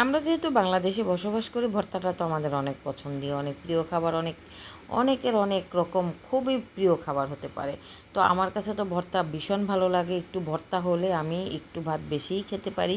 আমরা যেহেতু বাংলাদেশে বসবাস করি, ভর্তাটা তো আমাদের অনেক পছন্দীয়, অনেক প্রিয় খাবার, অনেকের অনেক রকম খুবই প্রিয় খাবার হতে পারে। তো আমার কাছে তো ভর্তা ভীষণ ভালো লাগে। একটু ভর্তা হলে আমি একটু ভাত বেশিই খেতে পারি।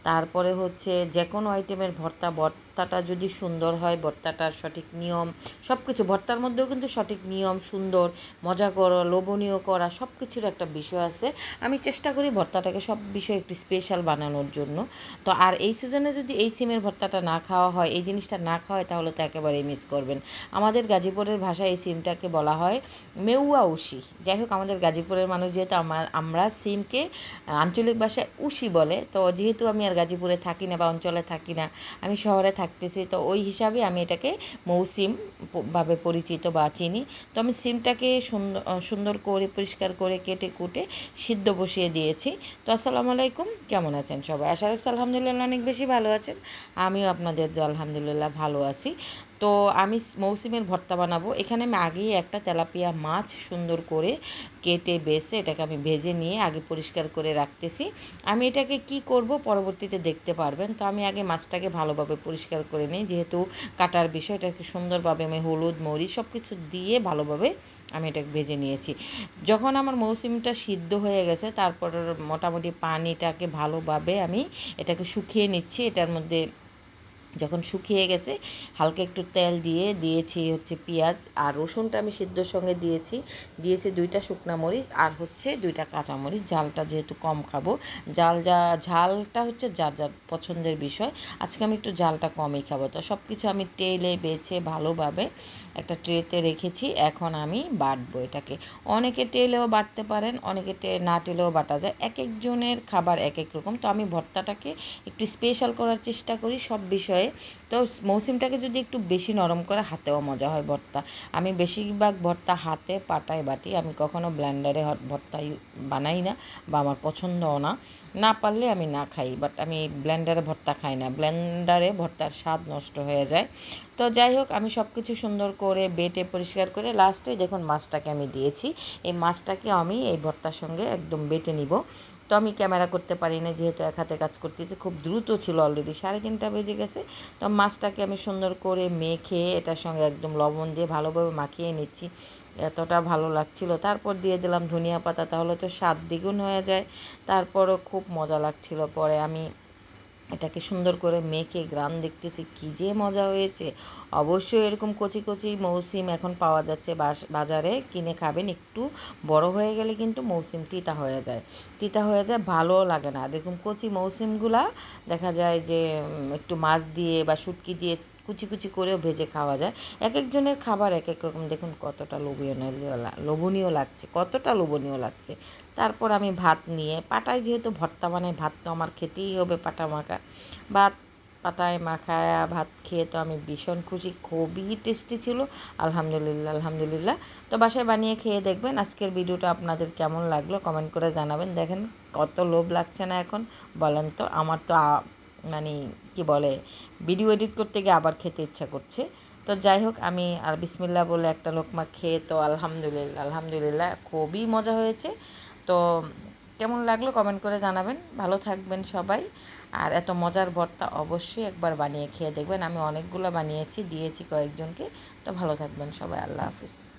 তারপরে হচ্ছে যেকোনো আইটেমের ভর্তাটা যদি সুন্দর হয়, ভর্তাটার সঠিক নিয়ম সব কিছু, ভর্তার মধ্যেও কিন্তু সঠিক নিয়ম, সুন্দর, মজা করা, লোভনীয় করা সব কিছুর একটা বিষয় আছে। আমি চেষ্টা করি ভর্তাটাকে সব বিষয়ে একটু স্পেশাল বানানোর জন্য। তো আর এই সিজনে যদি এই সিমের ভর্তাটা না খাওয়া হয়, এই জিনিসটা না খাওয়া হয়, তাহলে তো একেবারেই মিস করবেন। আমাদের গাজীপুরের ভাষায় এই সিমটাকে বলা হয় মেউয়া উশি। যাই হোক, আমাদের গাজীপুরের মানুষ যেহেতু আমরা সিমকে আঞ্চলিক ভাষায় উশি বলে। তো যেহেতু আমি আর গাজীপুরে থাকি না বা অঞ্চলে থাকি না, আমি শহরে থাকতেছি, তো ওই হিসাবে আমি এটাকে মৌসিম ভাবে পরিচিত বা চিনি। তো আমি সিমটাকে সুন্দর করে পরিষ্কার করে কেটে কুটে সিদ্ধ বসিয়ে দিয়েছি। তো আসসালামু আলাইকুম, কেমন আছেন সবাই? আশা রাখছি আলহামদুলিল্লাহ অনেক বেশি ভালো আছেন। আমিও আপনাদের আলহামদুলিল্লাহ ভালো আছি। তো আমি মৌসুমের ভর্তা বানাবো। এখানে আমি আগেই একটা তেলাপিয়া মাছ সুন্দর করে কেটে বেছে এটাকে আমি ভেজে নিয়ে আগে পরিষ্কার করে রাখতেছি। আমি এটাকে কি করব পরবর্তীতে দেখতে পারবেন। তো আমি আগে মাছটাকে ভালোভাবে পরিষ্কার করে নিই, যেহেতু কাটার বিষয়, এটাকে সুন্দরভাবে আমি হলুদ মরিচ সব কিছু দিয়ে ভালোভাবে আমি এটাকে ভেজে নিয়েছি। যখন আমার মৌসুমটা সিদ্ধ হয়ে গেছে, তারপর মোটামুটি পানিটাকে ভালোভাবে আমি এটাকে শুকিয়ে নিচ্ছি। এটার মধ্যে যখন শুকিয়ে গেছে, হালকা একটু তেল দিয়ে দিয়েছি হচ্ছে পেঁয়াজ আর রসুনটা আমি সিদ্ধর সঙ্গে দিয়েছি 2টা শুকনা মরিচ আর হচ্ছে 2টা কাঁচামরিচ। ঝালটা যেহেতু কম খাবো, ঝালটা হচ্ছে যার যার পছন্দের বিষয়। আজকে আমি একটু ঝালটা কমই খাবো। তো সব কিছু আমি তেলে বেছে ভালোভাবে একটা ট্রেতে রেখেছি। এখন আমি বাটবো এটাকে। অনেকে তেলেও বাটতে পারেন, অনেকে না তেলেও বাটা যায়। এক একজনের খাবার এক এক রকম। তো আমি ভর্তাটাকে একটু স্পেশাল করার চেষ্টা করি সব বিষয়ে। তো মৌসুমটাকে যদি একটু বেশি নরম করে, হাতেও মজা হয় ভর্তা। আমি বেশিরভাগ ভর্তা হাতে পাটায় বাটি, আমি কখনো ব্লেন্ডারে ভর্তা বানাই না বা আমার পছন্দও না। না পারলে আমি না খাই, বাট আমি ব্লেন্ডারে ভর্তা খাই না। ব্লেন্ডারে ভর্তার স্বাদ নষ্ট হয়ে যায়। তো যাই হোক, আমি সব কিছু সুন্দর করে বেটে পরিষ্কার করে লাস্টে দেখুন মাছটাকে আমি দিয়েছি। এই মাছটাকে আমি এই ভর্তার সঙ্গে একদম বেটে নিব। তো আমি ক্যামেরা করতে পারি না, যেহেতু এক হাতে কাজ করতেছি, খুব দ্রুত ছিল, অলরেডি 3:30 বেজে গেছে। তো মাছটাকে আমি সুন্দর করে মেখে এটার সঙ্গে একদম লবণ দিয়ে ভালোভাবে মাখিয়ে নিচ্ছি। এতটা ভালো লাগছিল। তারপর দিয়ে দিলাম ধনিয়া পাতা, তাহলে তো স্বাদ দ্বিগুণ হয়ে যায়। তারপরও খুব মজা লাগছিল। পরে আমি এটাকে সুন্দর করে মেখে গ্রান দেখতেছি কী যে মজা হয়েছে। অবশ্যই এরকম কচি কচি মৌসিম এখন পাওয়া যাচ্ছে বাজারে, কিনে খাবেন। একটু বড় হয়ে গেলে কিন্তু মৌসিম তিতা হয়ে যায়, ভালোও লাগে না। এরকম কচি মৌসিমগুলা দেখা যায় যে একটু মাছ দিয়ে বা শুটকি দিয়ে কুচি কুচি করেও ভেজে খাওয়া যায়। এক একজনের খাবার এক এক রকম। দেখুন কতটা লোভনীয় লাগছে, কতটা লোভনীয় লাগছে। তারপর আমি ভাত নিয়ে, পাটায় যেহেতু ভর্তা বানাই, ভাত তো আমার খেতেই হবে। পাটা মাখা ভাত, পাটায় মাখায়া ভাত খেয়ে তো আমি ভীষণ খুশি। খুবই টেস্টি ছিল। আলহামদুলিল্লাহ। তো বাসায় বানিয়ে খেয়ে দেখবেন। আজকের ভিডিওটা আপনাদের কেমন লাগলো কমেন্ট করে জানাবেন। দেখেন কত লোভ লাগছে না এখন, বলেন তো? আমার তো মানে কি বলে, ভিডিও এডিট করতে গিয়ে আবার খেতে ইচ্ছা করছে। তো যাই হোক, আমি আর বিসমিল্লাহ বলে একটা লোকমা খেয়ে তো আলহামদুলিল্লাহ খুবই মজা হয়েছে। তো কেমন লাগলো কমেন্ট করে জানাবেন। ভালো থাকবেন সবাই। আর এত মজার ভর্তা অবশ্যই একবার বানিয়ে খেয়ে দেখবেন। আমি অনেকগুলো বানিয়েছি, দিয়েছি কয়েকজনকে। তো ভালো থাকবেন সবাই। আল্লাহ হাফিজ।